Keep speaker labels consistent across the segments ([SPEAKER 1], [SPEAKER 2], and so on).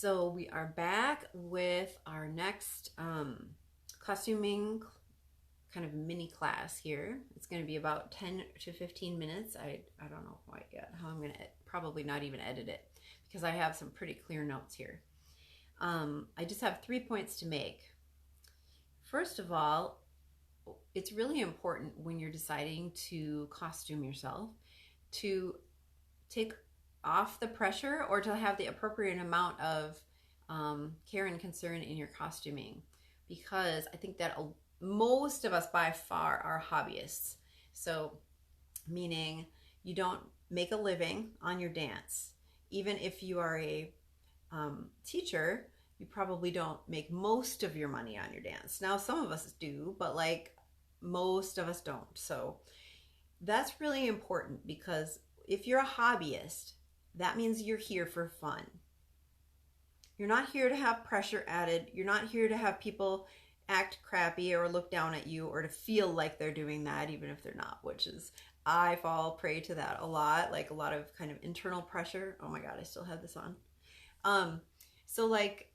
[SPEAKER 1] So we are back with our next costuming kind of mini class here. It's going to be about 10 to 15 minutes. I don't know quite yet how I'm going to probably not even edit it because I have some pretty clear notes here. I just have 3 points to make. First of all, it's really important when you're deciding to costume yourself to take off the pressure or to have the appropriate amount of care and concern in your costuming, because I think that most of us by far are hobbyists. So meaning you don't make a living on your dance. Even if you are a teacher, you probably don't make most of your money on your dance. Now some of us do, but like most of us don't. So that's really important, because if you're a hobbyist, that means you're here for fun. You're not here to have pressure added. You're not here to have people act crappy or look down at you or to feel like they're doing that, even if they're not, which is, I fall prey to that a lot, like a lot of kind of internal pressure. Oh my God, I still have this on. So like,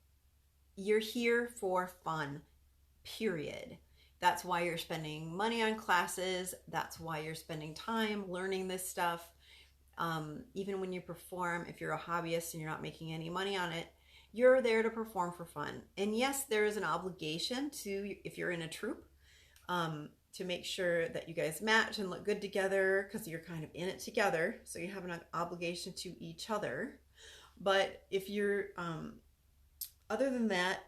[SPEAKER 1] you're here for fun, period. That's why you're spending money on classes. That's why you're spending time learning this stuff. Even when you perform, if you're a hobbyist and you're not making any money on it, you're there to perform for fun. And yes, there is an obligation to, if you're in a troupe, to make sure that you guys match and look good together, because you're kind of in it together. So you have an obligation to each other. But if you're, other than that,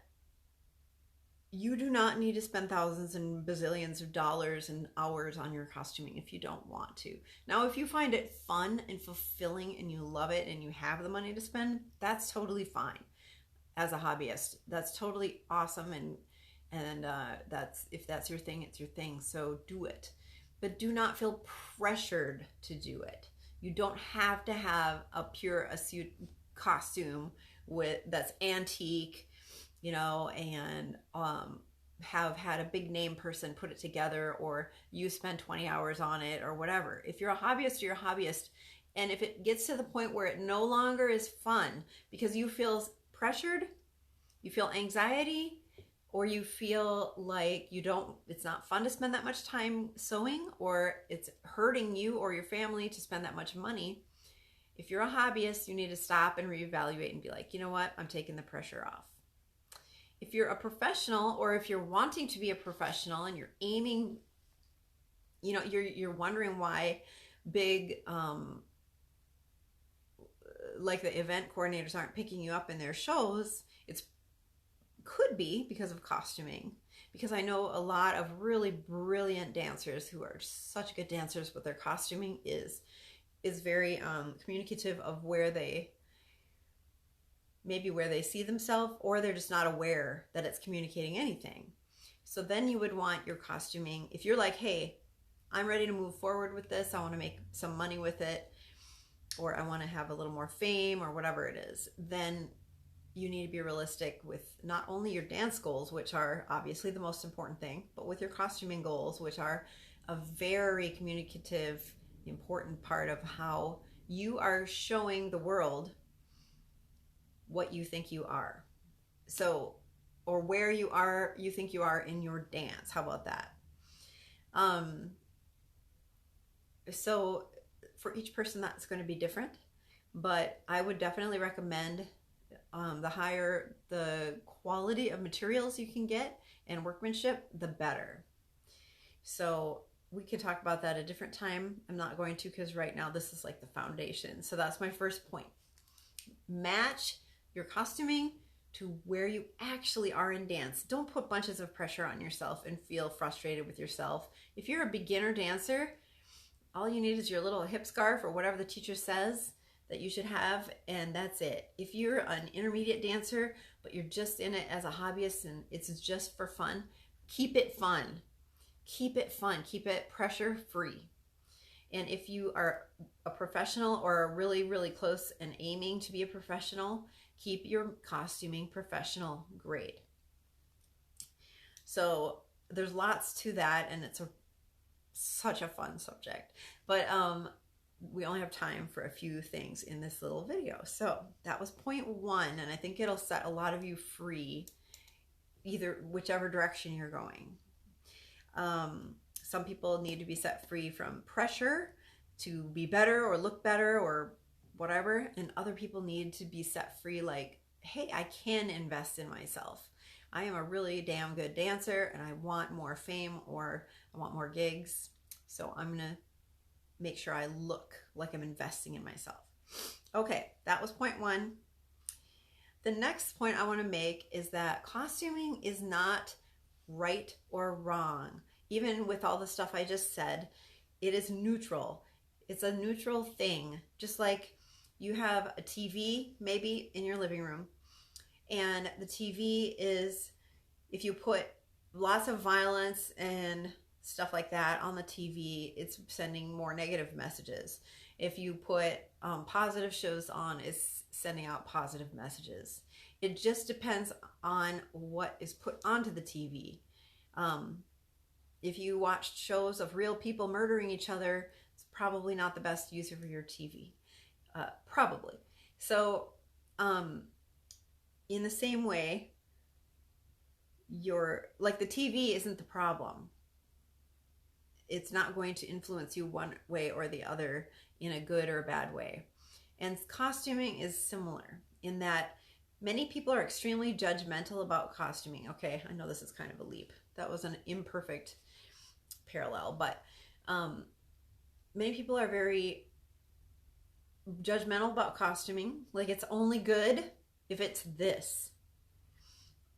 [SPEAKER 1] you do not need to spend thousands and bazillions of dollars and hours on your costuming if you don't want to. Now, if you find it fun and fulfilling and you love it and you have the money to spend, that's totally fine. As a hobbyist, that's totally awesome, and that's, if that's your thing, it's your thing. So do it, but do not feel pressured to do it. You don't have to have a suit costume that's antique, you know, and have had a big name person put it together, or you spend 20 hours on it or whatever. If you're a hobbyist, you're a hobbyist. And if it gets to the point where it no longer is fun because you feel pressured, you feel anxiety, or you feel like it's not fun to spend that much time sewing, or it's hurting you or your family to spend that much money, if you're a hobbyist, you need to stop and reevaluate and be like, you know what, I'm taking the pressure off. If you're a professional, or if you're wanting to be a professional and you're aiming, you know, you're wondering why big, like the event coordinators aren't picking you up in their shows, could be because of costuming. Because I know a lot of really brilliant dancers who are such good dancers, but their costuming is very communicative of where they see themselves, or they're just not aware that it's communicating anything. So then you would want your costuming, if you're like, hey, I'm ready to move forward with this, I want to make some money with it, or I want to have a little more fame, or whatever it is, then you need to be realistic with not only your dance goals, which are obviously the most important thing, but with your costuming goals, which are a very communicative, important part of how you are showing the world what you think you are. So, or where you think you are in your dance. How about that? So for each person, that's going to be different, but I would definitely recommend the higher the quality of materials you can get and workmanship, the better. So we could talk about that a different time. I'm not going to, because right now this is like the foundation. So that's my first point. Match your costuming to where you actually are in dance. Don't put bunches of pressure on yourself and feel frustrated with yourself. If you're a beginner dancer, all you need is your little hip scarf or whatever the teacher says that you should have, and that's it. If you're an intermediate dancer, but you're just in it as a hobbyist and it's just for fun, keep it fun. Keep it fun. Keep it pressure free. And if you are a professional or are really, really close and aiming to be a professional, keep your costuming professional grade. So there's lots to that, and it's such a fun subject. But we only have time for a few things in this little video. So that was point one, and I think it'll set a lot of you free, either whichever direction you're going. Some people need to be set free from pressure to be better or look better or whatever, and other people need to be set free like, hey, I can invest in myself. I am a really damn good dancer and I want more fame or I want more gigs, so I'm gonna make sure I look like I'm investing in myself. Okay, that was point one. The next point I want to make is that costuming is not right or wrong. Even with all the stuff I just said, it is neutral. It's a neutral thing. Just like you have a TV maybe in your living room, and the TV is, if you put lots of violence and stuff like that on the TV, it's sending more negative messages. If you put positive shows on, it's sending out positive messages. It just depends on what is put onto the TV. If you watched shows of real people murdering each other, it's probably not the best user for your TV. Probably. So in the same way, like the TV isn't the problem. It's not going to influence you one way or the other in a good or bad way. And costuming is similar in that many people are extremely judgmental about costuming. Okay, I know this is kind of a leap. That was an imperfect parallel, but many people are very judgmental about costuming. Like, it's only good if it's this.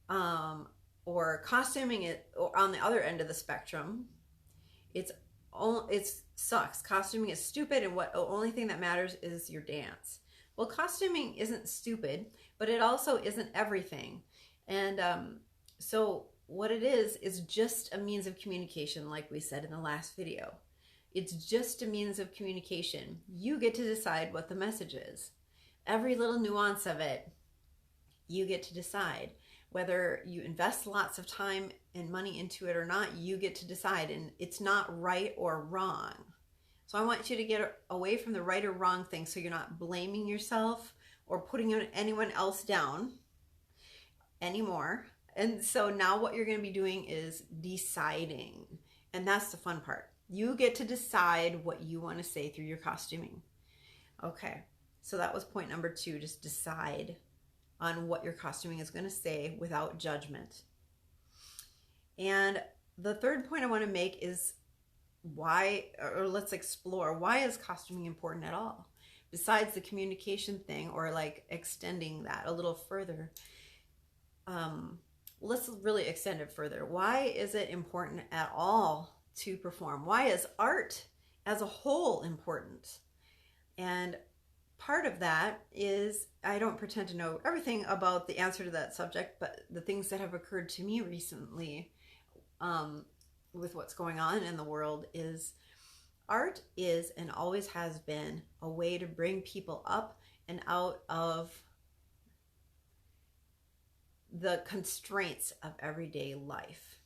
[SPEAKER 1] Or costuming it, or on the other end of the spectrum, it sucks. Costuming is stupid, and the only thing that matters is your dance. Well, costuming isn't stupid, but it also isn't everything. And so what it is just a means of communication, like we said in the last video. It's just a means of communication. You get to decide what the message is. Every little nuance of it, you get to decide. Whether you invest lots of time and money into it or not, you get to decide, and it's not right or wrong. So I want you to get away from the right or wrong thing, so you're not blaming yourself or putting anyone else down anymore. And so now what you're going to be doing is deciding, and that's the fun part. You get to decide what you want to say through your costuming. Okay, so that was point number two. Just decide on what your costuming is going to say without judgment. And the third point I want to make is let's explore, why is costuming important at all? Besides the communication thing, or like extending that a little further. Let's really extend it further. Why is it important at all to perform? Why is art as a whole important? And part of that is, I don't pretend to know everything about the answer to that subject, but the things that have occurred to me recently with what's going on in the world is art is and always has been a way to bring people up and out of the constraints of everyday life.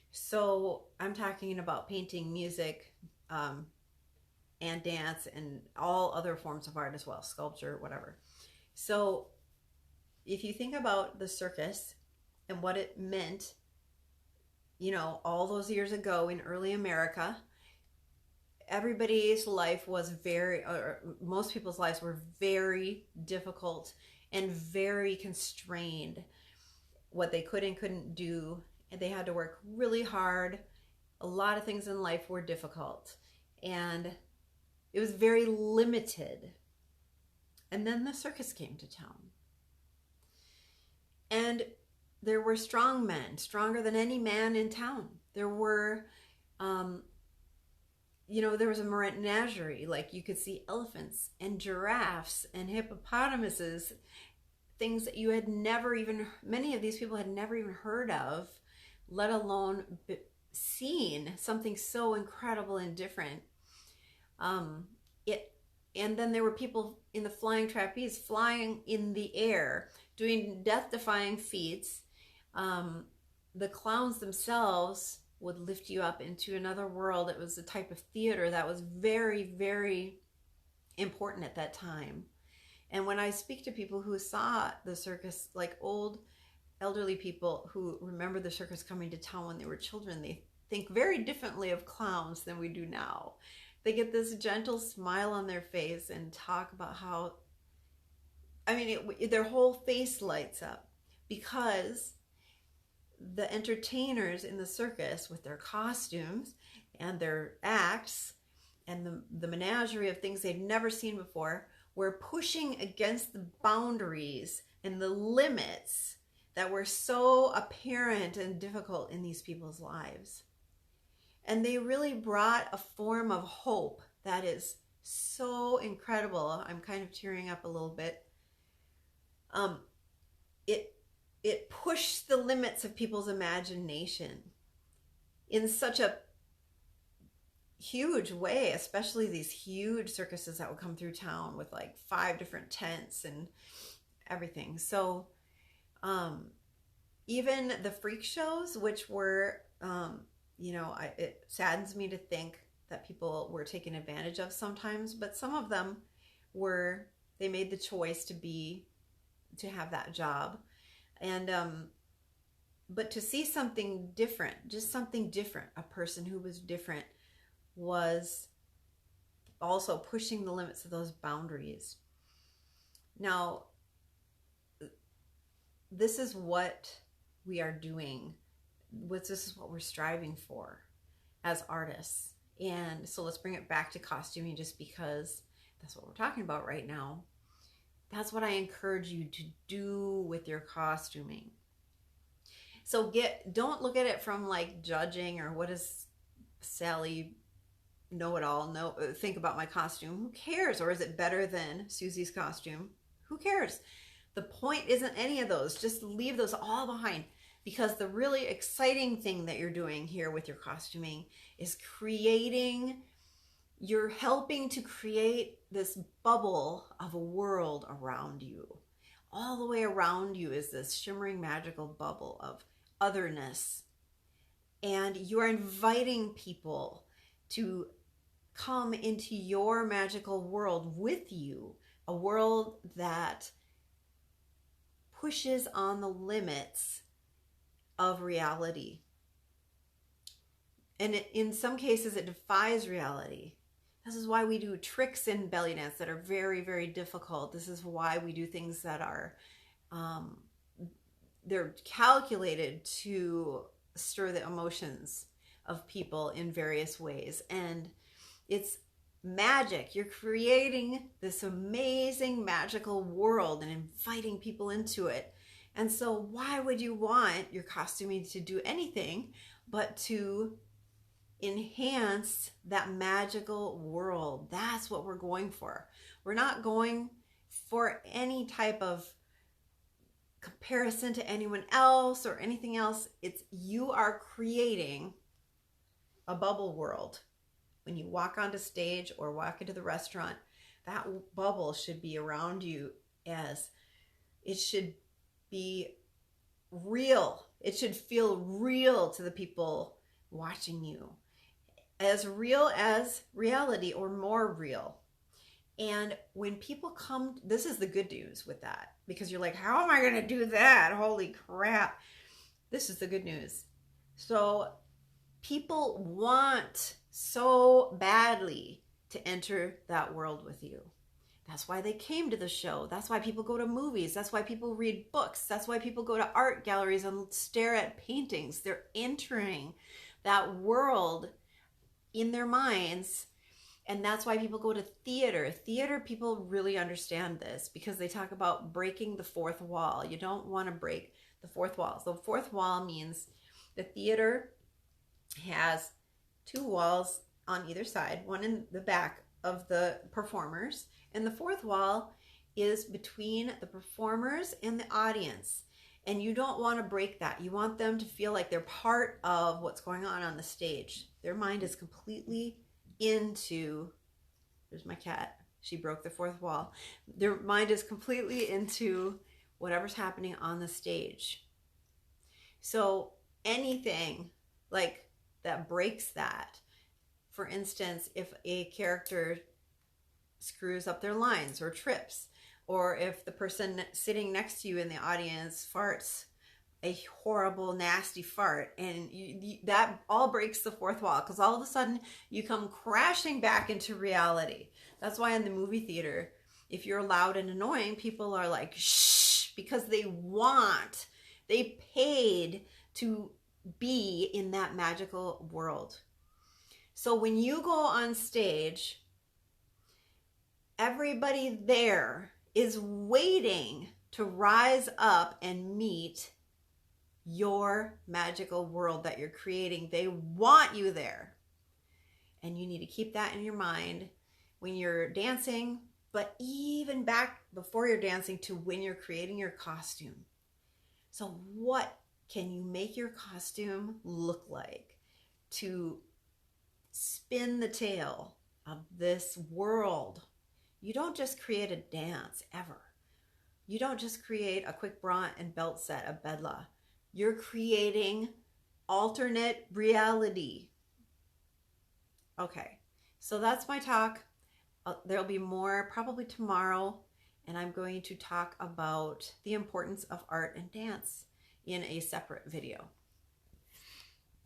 [SPEAKER 1] So I'm talking about painting, music, and dance, and all other forms of art as well, sculpture, whatever. So if you think about the circus and what it meant, all those years ago in early America, everybody's life was most people's lives were very difficult and very constrained. What they could and couldn't do, and they had to work really hard. A lot of things in life were difficult, and it was very limited. And then the circus came to town. And there were strong men, stronger than any man in town. There were, there was a menagerie. Like, you could see elephants and giraffes and hippopotamuses, things that you had many of these people had never even heard of, let alone seen, something so incredible and different. And then there were people in the flying trapeze, flying in the air, doing death-defying feats. The clowns themselves would lift you up into another world. It was a type of theater that was very, very important at that time. And when I speak to people who saw the circus, like old elderly people who remember the circus coming to town when they were children, they think very differently of clowns than we do now. They get this gentle smile on their face and talk about how, I mean, their whole face lights up because the entertainers in the circus with their costumes and their acts and the menagerie of things they've never seen before were pushing against the boundaries and the limits that were so apparent and difficult in these people's lives. And they really brought a form of hope that is so incredible. I'm kind of tearing up a little bit. It pushed the limits of people's imagination in such a huge way, especially these huge circuses that would come through town with like 5 different tents and everything. So even the freak shows, which were, it saddens me to think that people were taken advantage of sometimes, but some of them they made the choice to have that job. And, but to see something different, just something different, a person who was different was also pushing the limits of those boundaries. Now, this is what we are doing. This is what we're striving for as artists. And so let's bring it back to costuming just because that's what we're talking about right now. That's what I encourage you to do with your costuming. So don't look at it from like judging or what does Sally know-it-all think about my costume. Who cares? Or is it better than Susie's costume? Who cares? The point isn't any of those. Just leave those all behind, because the really exciting thing that you're doing here with your costuming is you're helping to create this bubble of a world around you. All the way around you is this shimmering magical bubble of otherness. And you are inviting people to come into your magical world with you, a world that pushes on the limits of reality. And in some cases, it defies reality. This is why we do tricks in belly dance that are very, very difficult. This is why we do things that are, they're calculated to stir the emotions of people in various ways. And it's magic. You're creating this amazing magical world and inviting people into it. And so why would you want your costuming to do anything but to enhance that magical world? That's what we're going for. We're not going for any type of comparison to anyone else or anything else. It's you are creating a bubble world. When you walk onto stage or walk into the restaurant, that bubble should be around you, as it should be real. It should feel real to the people watching you, as real as reality or more real. And when people come, this is the good news with that, because you're like, how am I going to do that? Holy crap. This is the good news. So people want so badly to enter that world with you. That's why they came to the show. That's why people go to movies. That's why people read books. That's why people go to art galleries and stare at paintings. They're entering that world in their minds. And that's why people go to theater. Theater people really understand this, because they talk about breaking the fourth wall. You don't want to break the fourth wall. So the fourth wall means the theater has 2 walls on either side, one in the back of the performers, and the fourth wall is between the performers and the audience. And you don't want to break that. You want them to feel like they're part of what's going on the stage. Their mind is completely into, there's my cat, she broke the fourth wall. Their mind is completely into whatever's happening on the stage. So anything like that breaks that. For instance, if a character screws up their lines or trips, or if the person sitting next to you in the audience farts a horrible, nasty fart, and that all breaks the fourth wall, because all of a sudden you come crashing back into reality. That's why in the movie theater, if you're loud and annoying, people are like, shh, because they paid to be in that magical world. So when you go on stage, everybody there is waiting to rise up and meet your magical world that you're creating. They want you there. And you need to keep that in your mind when you're dancing, but even back before you're dancing to when you're creating your costume. So what can you make your costume look like to spin the tale of this world? You don't just create a dance ever. You don't just create a quick bra and belt set of Bedla. You're creating alternate reality. Okay, so that's my talk. There'll be more probably tomorrow, and I'm going to talk about the importance of art and dance in a separate video.